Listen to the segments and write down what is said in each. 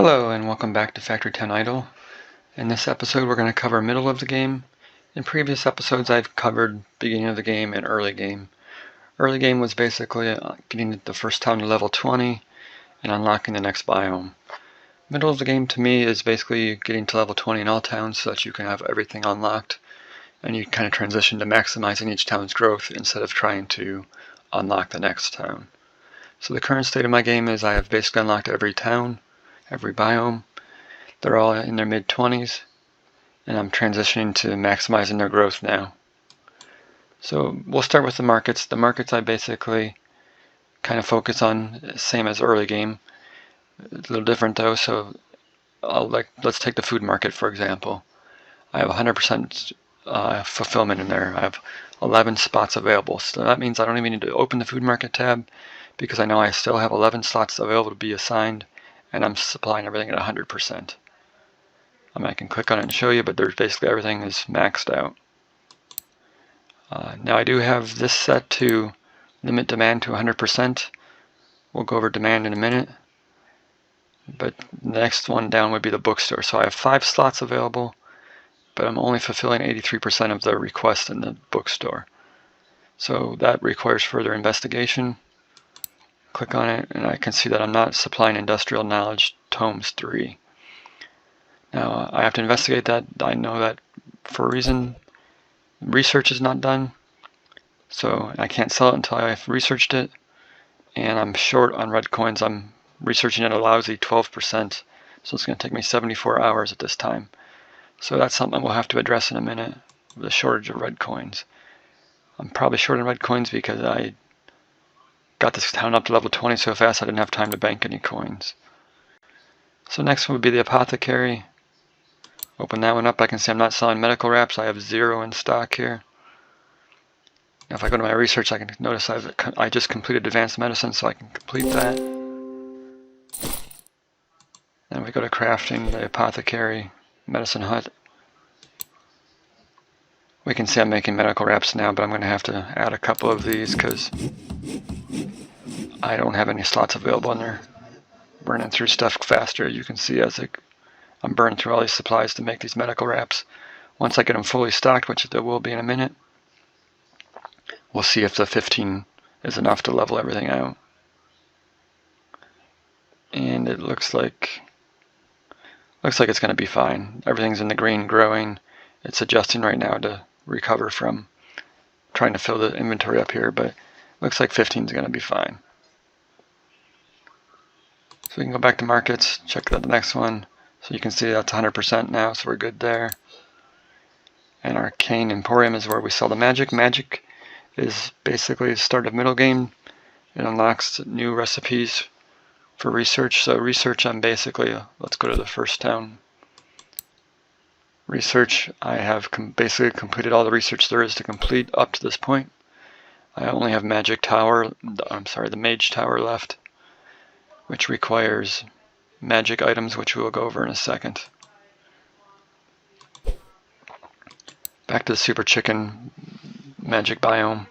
Hello and welcome back to Factory 10 Idle. In this episode we're going to cover middle of the game. In previous episodes I've covered beginning of the game and early game. Early game was basically getting the first town to level 20 and unlocking the next biome. Middle of the game to me is basically getting to level 20 in all towns so that you can have everything unlocked and you kind of transition to maximizing each town's growth instead of trying to unlock the next town. So the current state of my game is I have basically unlocked every town, every biome. They're all in their mid-20s, and I'm transitioning to maximizing their growth now. So we'll start with the markets. The markets I basically kind of focus on, same as early game. A little different though, so let's take the food market for example. I have 100% fulfillment in there. I have 11 spots available, so that means I don't even need to open the food market tab because I know I still have 11 slots available to be assigned, and I'm supplying everything at 100%. I can click on it and show you, but there's basically everything is maxed out. Now I do have this set to limit demand to 100%. We'll go over demand in a minute. But the next one down would be the bookstore. So I have 5 slots available, but I'm only fulfilling 83% of the requests in the bookstore. So that requires further investigation. Click on it, and I can see that I'm not supplying Industrial Knowledge Tomes 3. Now I have to investigate that. I know that for a reason research is not done, so I can't sell it until I've researched it, and I'm short on red coins. I'm researching at a lousy 12%, so it's going to take me 74 hours at this time. So that's something we'll have to address in a minute, the shortage of red coins. I'm probably short on red coins because I got this town up to level 20 so fast I didn't have time to bank any coins. So next would be the apothecary. Open that one up. I can see I'm not selling medical wraps. I have 0 in stock here. Now if I go to my research, I can notice I just completed advanced medicine, so I can complete that. Then we go to crafting, the apothecary, medicine hut. We can see I'm making medical wraps now, but I'm going to have to add a couple of these because I don't have any slots available, and they're burning through stuff faster. You can see as I'm burning through all these supplies to make these medical wraps. Once I get them fully stocked, which there will be in a minute, we'll see if the 15 is enough to level everything out. And it looks like it's going to be fine. Everything's in the green, growing. It's adjusting right now to recover from trying to fill the inventory up here, but looks like 15 is going to be fine. So we can go back to markets, check out the next one. So you can see that's 100% now, so we're good there. And Arcane Emporium is where we sell the magic. Magic is basically the start of middle game. It unlocks new recipes for research. So research, I'm basically, let's go to the first town. Research, I have basically completed all the research there is to complete up to this point. I only have Magic Tower, the Mage Tower left, which requires magic items, which we will go over in a second. Back to the Super Chicken magic biome.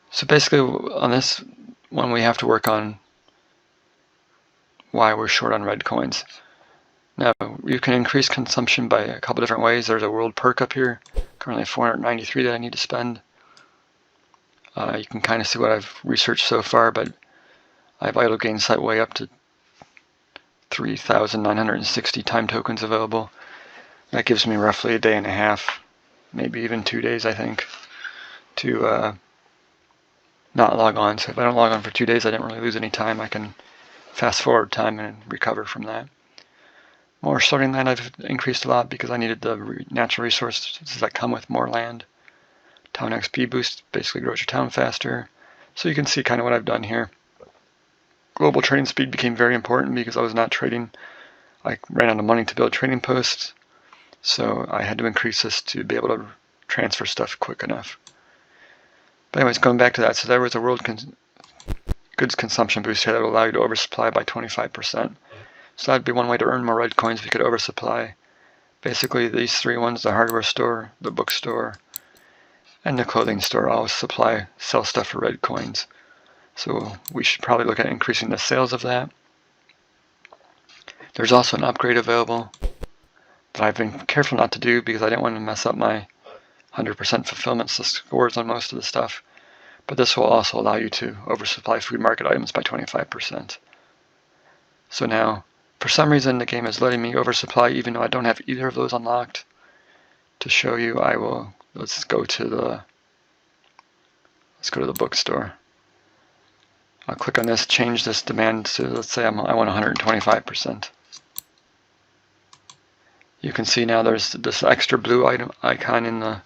So basically on this one we have to work on why we're short on red coins. Now you can increase consumption by a couple different ways. There's a world perk up here, currently 493 that I need to spend. You can kind of see what I've researched so far, but I have idle gain site way up to 3,960 time tokens available. That gives me roughly a day and a half, maybe even 2 days I think, to not log on. So if I don't log on for 2 days, I didn't really lose any time. I can fast forward time and recover from that. More starting land I've increased a lot because I needed the natural resources that come with more land. Town XP boost basically grows your town faster. So you can see kind of what I've done here. Global trading speed became very important because I was not trading. I ran out of money to build trading posts, so I had to increase this to be able to transfer stuff quick enough. But anyways, going back to that, so there was a world goods consumption boost here that would allow you to oversupply by 25%. So that'd be one way to earn more red coins if you could oversupply. Basically these 3 ones, the hardware store, the bookstore, and the clothing store, all sell stuff for red coins. So we should probably look at increasing the sales of that. There's also an upgrade available that I've been careful not to do because I didn't want to mess up my 100% fulfillment scores on most of the stuff. But this will also allow you to oversupply food market items by 25%. So now, for some reason, the game is letting me oversupply even though I don't have either of those unlocked. To show you, let's go to the bookstore. I'll click on this, change this demand to, let's say I want 125%. You can see now there's this extra blue item icon in the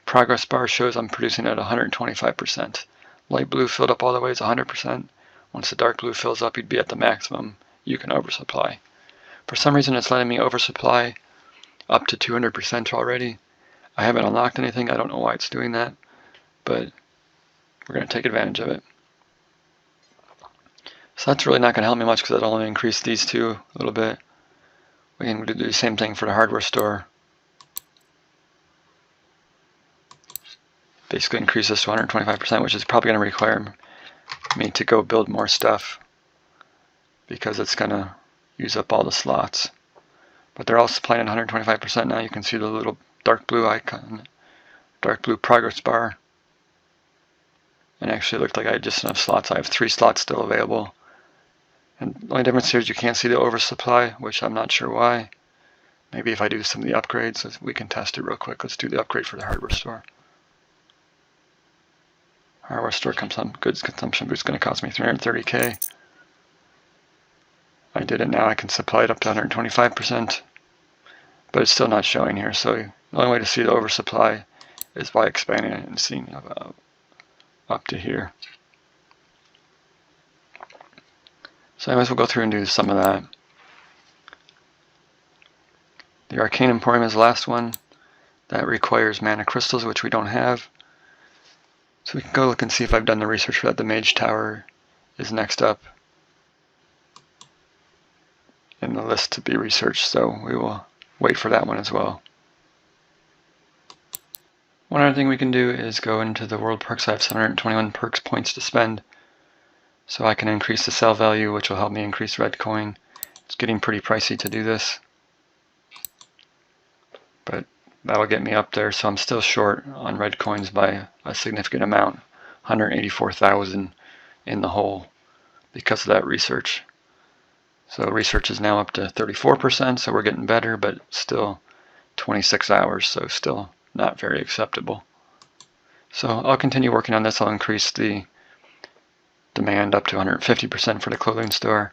progress bar shows I'm producing at 125%. Light blue filled up all the way is 100%. Once the dark blue fills up, you'd be at the maximum you can oversupply. For some reason, it's letting me oversupply up to 200% already. I haven't unlocked anything. I don't know why it's doing that, but we're going to take advantage of it. So that's really not going to help me much because it'll only increase these two a little bit. We can do the same thing for the hardware store. Basically increase this to 125%, which is probably going to require me to go build more stuff because it's going to use up all the slots. But they're all supplying at 125% now. You can see the little dark blue icon, dark blue progress bar. And actually it looked like I had just enough slots. I have 3 slots still available. And the only difference here is you can't see the oversupply, which I'm not sure why. Maybe if I do some of the upgrades, we can test it real quick. Let's do the upgrade for the hardware store. Hardware store goods consumption boost is going to cost me 330k. I did it now. I can supply it up to 125%, but it's still not showing here. So the only way to see the oversupply is by expanding it and seeing up to here. So I might as well go through and do some of that. The Arcane Emporium is the last one. That requires mana crystals, which we don't have. So we can go look and see if I've done the research for that. The Mage Tower is next up in the list to be researched, so we will wait for that one as well. One other thing we can do is go into the world perks. I have 721 perks points to spend, so I can increase the sell value, which will help me increase red coin. It's getting pretty pricey to do this, but that'll get me up there. So I'm still short on red coins by a significant amount, 184,000 in the hole because of that research. So research is now up to 34%, so we're getting better, but still 26 hours, so still not very acceptable. So I'll continue working on this. I'll increase the demand up to 150% for the clothing store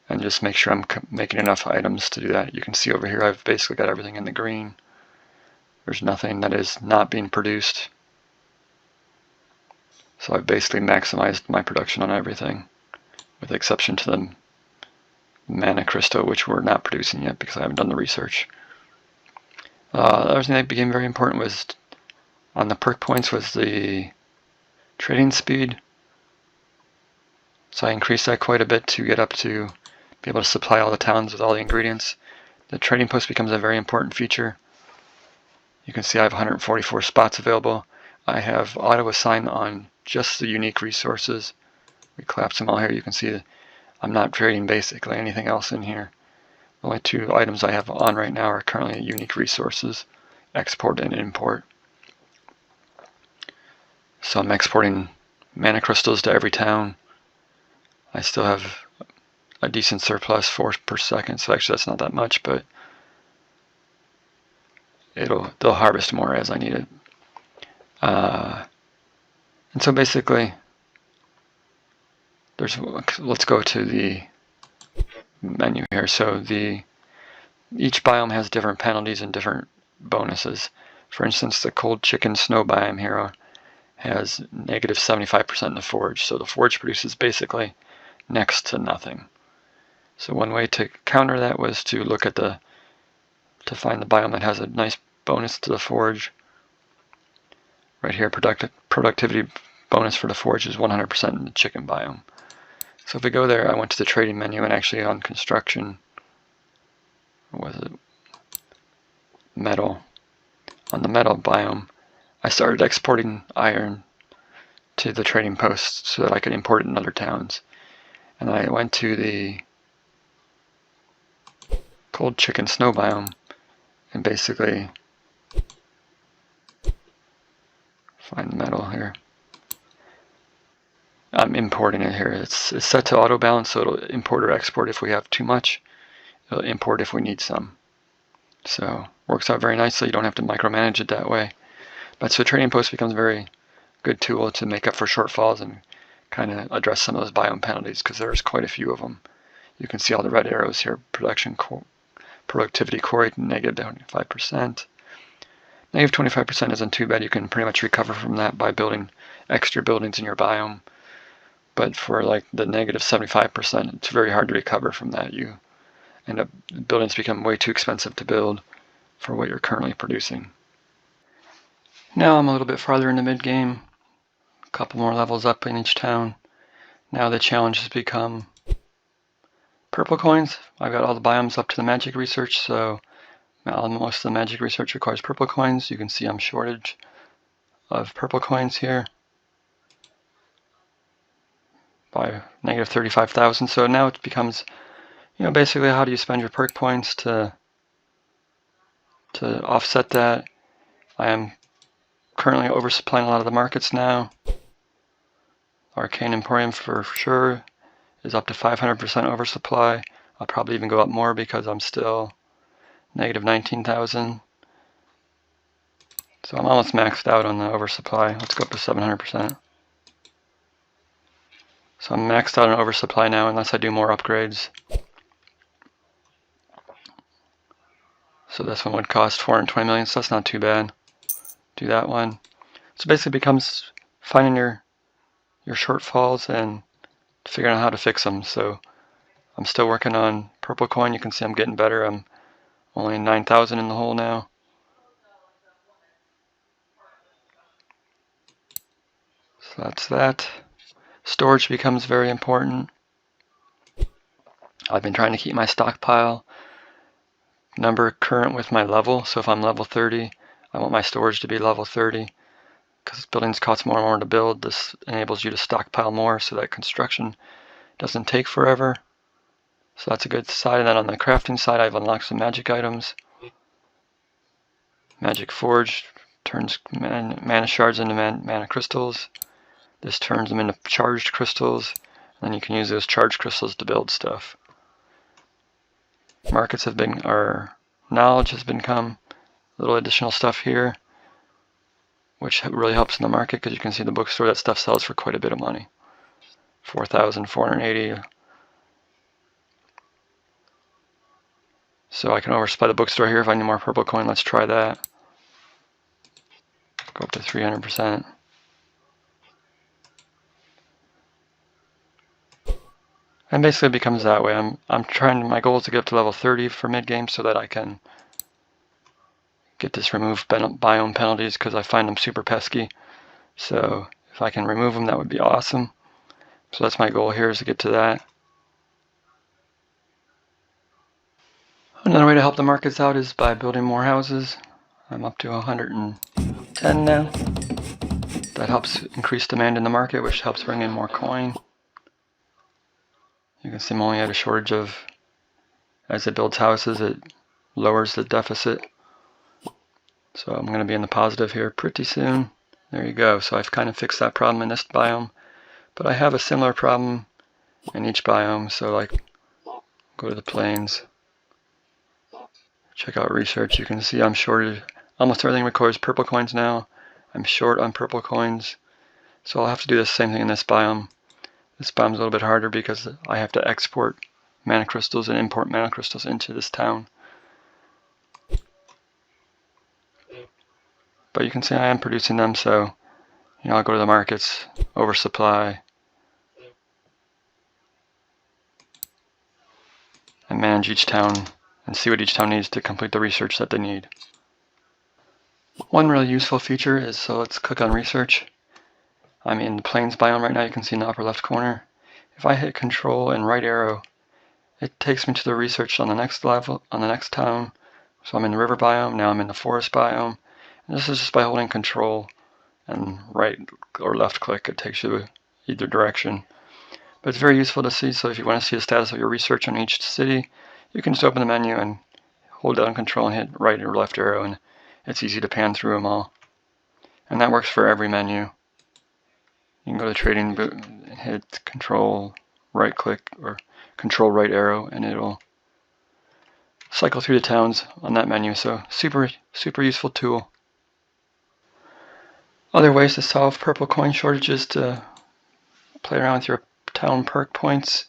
and just make sure I'm making enough items to do that. You can see over here I've basically got everything in the green. There's nothing that is not being produced. So I've basically maximized my production on everything, with the exception to the mana crystal, which we're not producing yet because I haven't done the research. The other thing that became very important was on the perk points was the trading speed. So I increased that quite a bit to get up to be able to supply all the towns with all the ingredients. The trading post becomes a very important feature. You can see I have 144 spots available. I have auto assign on just the unique resources. We collapse them all here. You can see that I'm not trading basically anything else in here. The only 2 items I have on right now are currently unique resources, export and import. So I'm exporting mana crystals to every town. I still have a decent surplus, 4 per second, so actually that's not that much, but they'll harvest more as I need it. And so basically, let's go to the menu here. So each biome has different penalties and different bonuses. For instance, the cold chicken snow biome here has negative 75% in the forge. So the forge produces basically next to nothing. So one way to counter that was to look at to find the biome that has a nice bonus to the forge. Right here, productivity bonus for the forge is 100% in the chicken biome. So if we go there, I went to the trading menu and actually on construction, what was it? Metal. On the metal biome, I started exporting iron to the trading post so that I could import it in other towns. And I went to the cold chicken snow biome, and basically find the metal here. I'm importing it here. It's set to auto balance, so it'll import or export if we have too much. It'll import if we need some. So works out very nicely. You don't have to micromanage it that way. But so trading post becomes a very good tool to make up for shortfalls and kind of address some of those biome penalties, because there's quite a few of them. You can see all the red arrows here. Productivity core negative 25%. Negative 25% isn't too bad. You can pretty much recover from that by building extra buildings in your biome. But for like the negative 75%, it's very hard to recover from that. You end up, buildings become way too expensive to build for what you're currently producing. Now I'm a little bit farther into mid-game, a couple more levels up in each town. Now the challenge has become purple coins. I've got all the biomes up to the magic research, so most of the magic research requires purple coins. You can see I'm shortage of purple coins here by negative 35,000. So now it becomes, basically how do you spend your perk points to offset that. I am currently oversupplying a lot of the markets now. Arcane Emporium for sure is up to 500% oversupply. I'll probably even go up more because I'm still negative 19,000. So I'm almost maxed out on the oversupply. Let's go up to 700%. So I'm maxed out on oversupply now unless I do more upgrades. So this one would cost 420 million, so that's not too bad. Do that one. So basically it becomes finding your shortfalls and figuring out how to fix them. So I'm still working on purple coin. You can see I'm getting better. I'm only 9,000 in the hole now. So that's that. Storage becomes very important. I've been trying to keep my stockpile number current with my level. So if I'm level 30, I want my storage to be level 30. Because buildings cost more and more to build, this enables you to stockpile more so that construction doesn't take forever. So that's a good side. And then on the crafting side, I've unlocked some magic items. Magic Forge turns mana shards into mana crystals. This turns them into charged crystals. And then you can use those charged crystals to build stuff. Markets have been, our knowledge has become little additional stuff here, which really helps in the market because you can see the bookstore, that stuff sells for quite a bit of money. 4,480. So I can oversupply the bookstore here if I need more purple coin. Let's try that. Go up to 300%. And basically it becomes that way. I'm trying, my goal is to get up to level 30 for mid-game so that I can get this remove biome penalties because I find them super pesky. So if I can remove them, that would be awesome. So that's my goal here, is to get to that. Another way to help the markets out is by building more houses. I'm up to 110 now. That helps increase demand in the market, which helps bring in more coin. You can see I'm only at a shortage of, as it builds houses, it lowers the deficit. So I'm going to be in the positive here pretty soon. There you go. So I've kind of fixed that problem in this biome. But I have a similar problem in each biome. So like, go to the plains. Check out research. You can see I'm shorted. Almost everything requires purple coins now. I'm short on purple coins. So I'll have to do the same thing in this biome. This biome's a little bit harder because I have to export mana crystals and import mana crystals into this town. But you can see I am producing them, so I'll go to the markets, oversupply, and manage each town and see what each town needs to complete the research that they need. One really useful feature is, so let's click on research. I'm in the plains biome right now. You can see in the upper left corner. If I hit control and right arrow, it takes me to the research on the next level, on the next town. So I'm in the river biome, now I'm in the forest biome. And this is just by holding control and right or left click, it takes you either direction. But it's very useful to see, so if you want to see the status of your research on each city, You can just open the menu and hold down Control and hit right or left arrow, and it's easy to pan through them all. And that works for every menu. You can go to Trading Boot and hit Control right click or Control right arrow, and it'll cycle through the towns on that menu. So super useful tool. Other ways to solve purple coin shortages: to play around with your town perk points.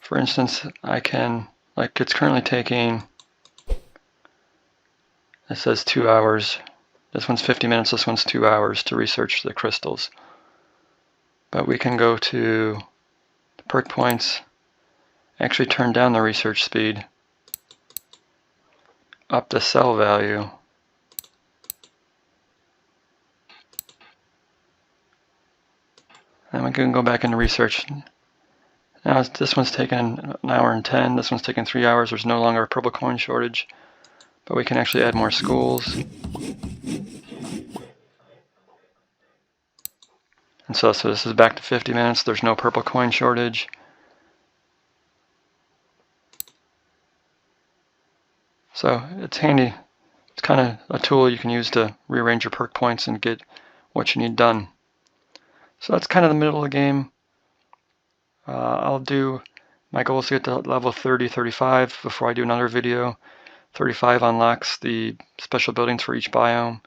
For instance, I can, like it's currently taking, it says 2 hours. This one's 50 minutes, this one's 2 hours to research the crystals. But we can go to the perk points, actually turn down the research speed, up the sell value, and we can go back into research. Now this one's taking an hour and 10, this one's taking 3 hours. There's no longer a purple coin shortage, but we can actually add more schools. And so this is back to 50 minutes. There's no purple coin shortage. So it's handy. It's kind of a tool you can use to rearrange your perk points and get what you need done. So that's kind of the middle of the game. My goal is to get to level 30, 35 before I do another video. 35 unlocks the special buildings for each biome,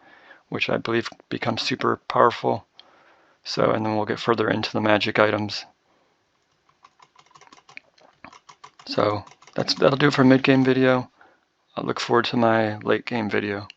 which I believe becomes super powerful. So, and then we'll get further into the magic items. So that'll do it for a mid-game video. I look forward to my late game video.